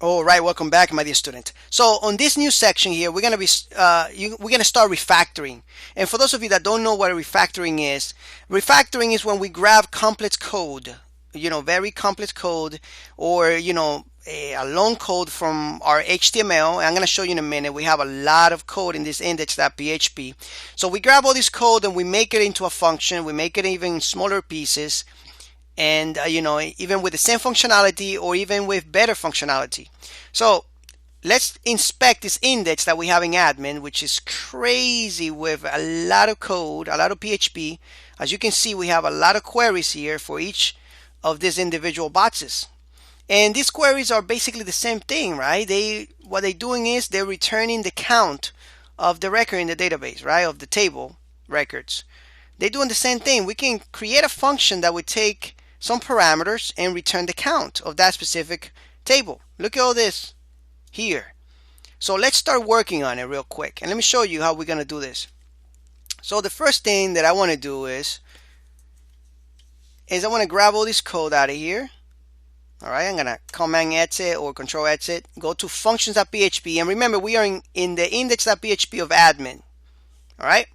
All right, welcome back, my dear student. So on this new section here, we're gonna start refactoring. And for those of you that don't know what a refactoring is when we grab complex code, very complex code, or a long code from our HTML. I'm gonna show you in a minute. We have a lot of code in this index.php. So we grab all this code and we make it into a function. We make it even smaller pieces, and even with the same functionality or even with better functionality. So let's inspect this index that we have in admin, which is crazy with a lot of code, a lot of PHP. As you can see, we have a lot of queries here for each of these individual boxes, and these queries are basically the same thing, right? What they're doing is they're returning the count of the record in the database, right, of the table records. They're doing the same thing. We can create a function that would take some parameters and return the count of that specific table. Look at all this here. So let's start working on it real quick, and let me show you how we're gonna do this. So the first thing that I want to do is I want to grab all this code out of here. All right, I'm gonna command exit or control exit, go to functions.php, and remember we are in the index.php of admin. All right,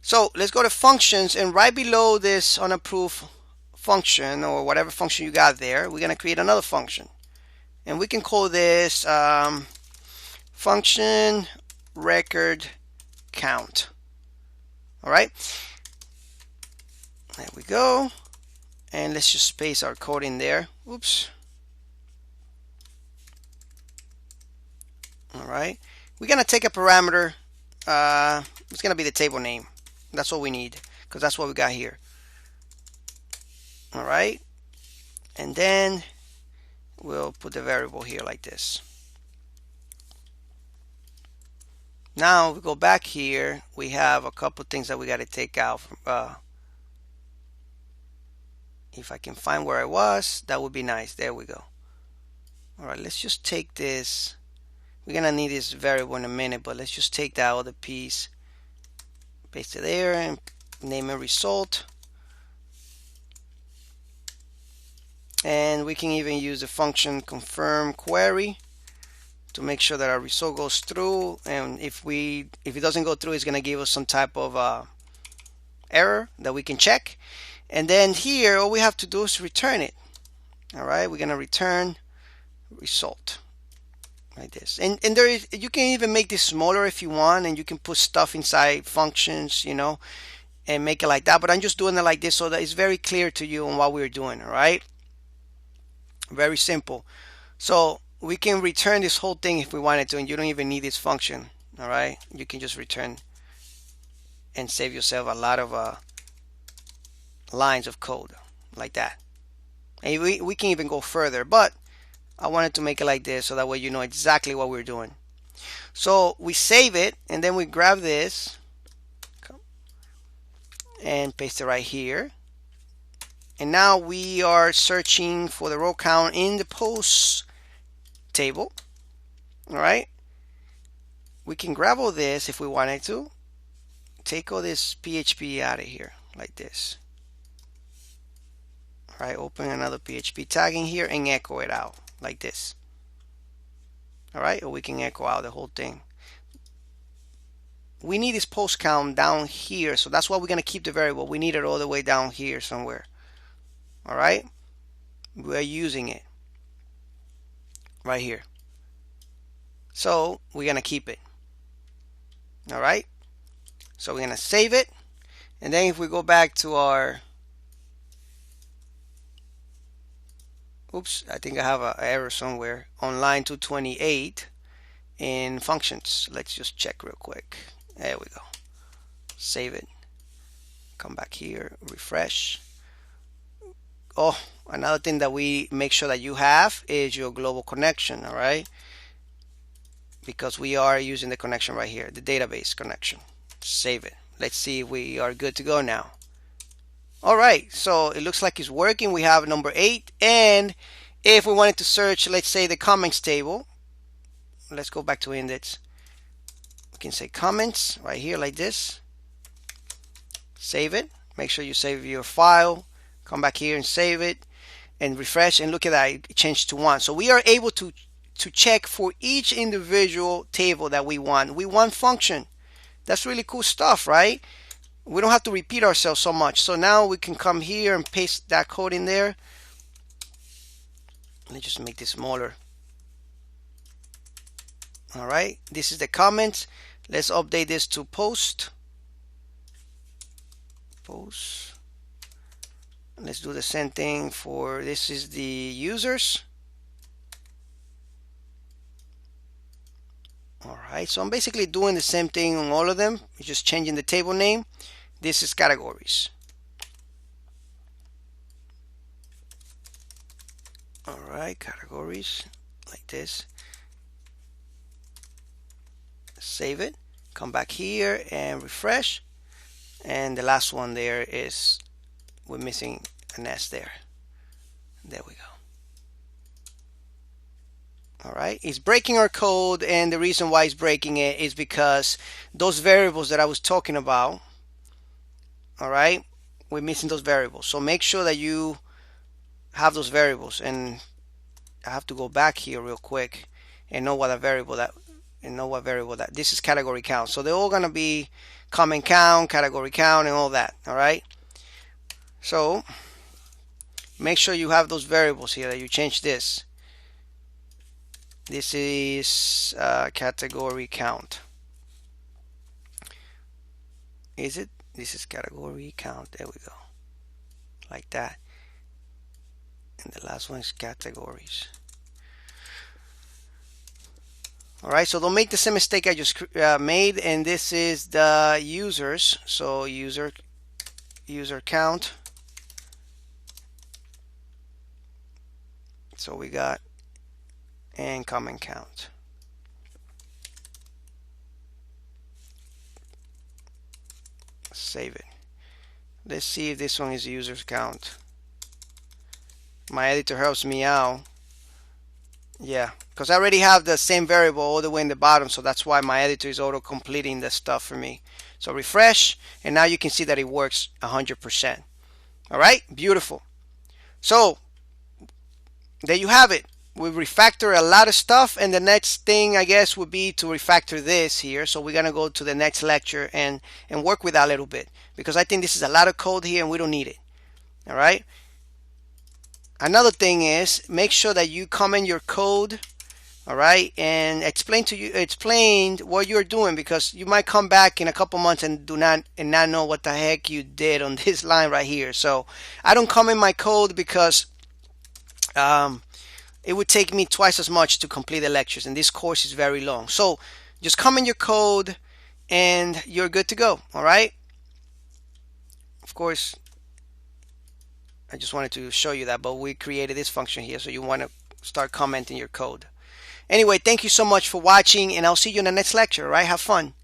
so let's go to functions, and right below this unapproved function or whatever function you got there, we're gonna create another function, and we can call this function record count. All right, there we go, and let's just paste our code in there. Oops. All right, we're gonna take a parameter. It's gonna be the table name. That's what we need, because that's what we got here. All right, and then we'll put the variable here like this. Now we go back here, we have a couple things that we got to take out. If I can find where I was, that would be nice. There we go. All right, let's just take this. We're gonna need this variable in a minute, but let's just take that other piece, paste it there, and name it result. And we can even use the function confirm query to make sure that our result goes through. And if it doesn't go through, it's going to give us some type of error that we can check. And then here, all we have to do is return it. All right, we're going to return result like this. And there is, you can even make this smaller if you want, and you can put stuff inside functions, and make it like that. But I'm just doing it like this so that it's very clear to you on what we're doing. All right. Very simple. So we can return this whole thing if we wanted to, and you don't even need this function. All right, you can just return and save yourself a lot of lines of code like that. And we can even go further, but I wanted to make it like this so that way you know exactly what we're doing. So we save it, and then we grab this and paste it right here. And now we are searching for the row count in the post table. All right, we can grab all this if we wanted to, take all this PHP out of here like this. All right, open another PHP tag in here and echo it out like this. All right, or we can echo out the whole thing. We need this post count down here, so that's why we're going to keep the variable. We need it all the way down here somewhere. All right, we're using it right here, so we're gonna keep it. All right, so we're gonna save it, and then if we go back to our, oops, I think I have an error somewhere on line 228 in functions. Let's just check real quick. There we go. Save it, come back here, refresh. Oh, another thing that we make sure that you have is your global connection. All right, because we are using the connection right here, the database connection. Save it. Let's see if we are good to go now. All right, so it looks like it's working. We have number 8, and if we wanted to search, let's say, the comments table, let's go back to index. We can say comments right here like this. Save it. Make sure you save your file. Come back here and save it and refresh, and look at that, it changed to 1. So we are able to to check for each individual table that we want. We want function. That's really cool stuff, right? We don't have to repeat ourselves so much. So now we can come here and paste that code in there. Let me just make this smaller. All right, this is the comment. Let's update this to post. Let's do the same thing for, this is the users. All right, so I'm basically doing the same thing on all of them. We're just changing the table name. This is categories. All right, categories like this. Save it, come back here and refresh. And the last one there is, we're missing an S there. There we go. All right, it's breaking our code, and the reason why it's breaking it is because those variables that I was talking about, all right, we're missing those variables. So make sure that you have those variables, and I have to go back here real quick and know what a variable that, this is category count. So they're all gonna be comment count, category count, and all that. All right, so make sure you have those variables here, that you change this. This is category count. Is it? This is category count. There we go. Like that. And the last one is categories. All right, so don't make the same mistake I just made. And this is the users. So user count. So we got, and comment count. Save it. Let's see if this one is users count. My editor helps me out. Yeah, because I already have the same variable all the way in the bottom, so that's why my editor is auto completing the stuff for me. So refresh, and now you can see that it works 100%. All right, beautiful. So there you have it. We refactor a lot of stuff, and the next thing I guess would be to refactor this here. So we're gonna go to the next lecture and work with that a little bit, because I think this is a lot of code here and we don't need it. All right, another thing is, make sure that you comment your code, all right, and explain what you're doing, because you might come back in a couple months and not know what the heck you did on this line right here. So I don't comment my code because it would take me twice as much to complete the lectures, and this course is very long. So just comment your code and you're good to go. All right, of course I just wanted to show you that, but we created this function here, so you want to start commenting your code. Anyway, thank you so much for watching, and I'll see you in the next lecture. All right, have fun.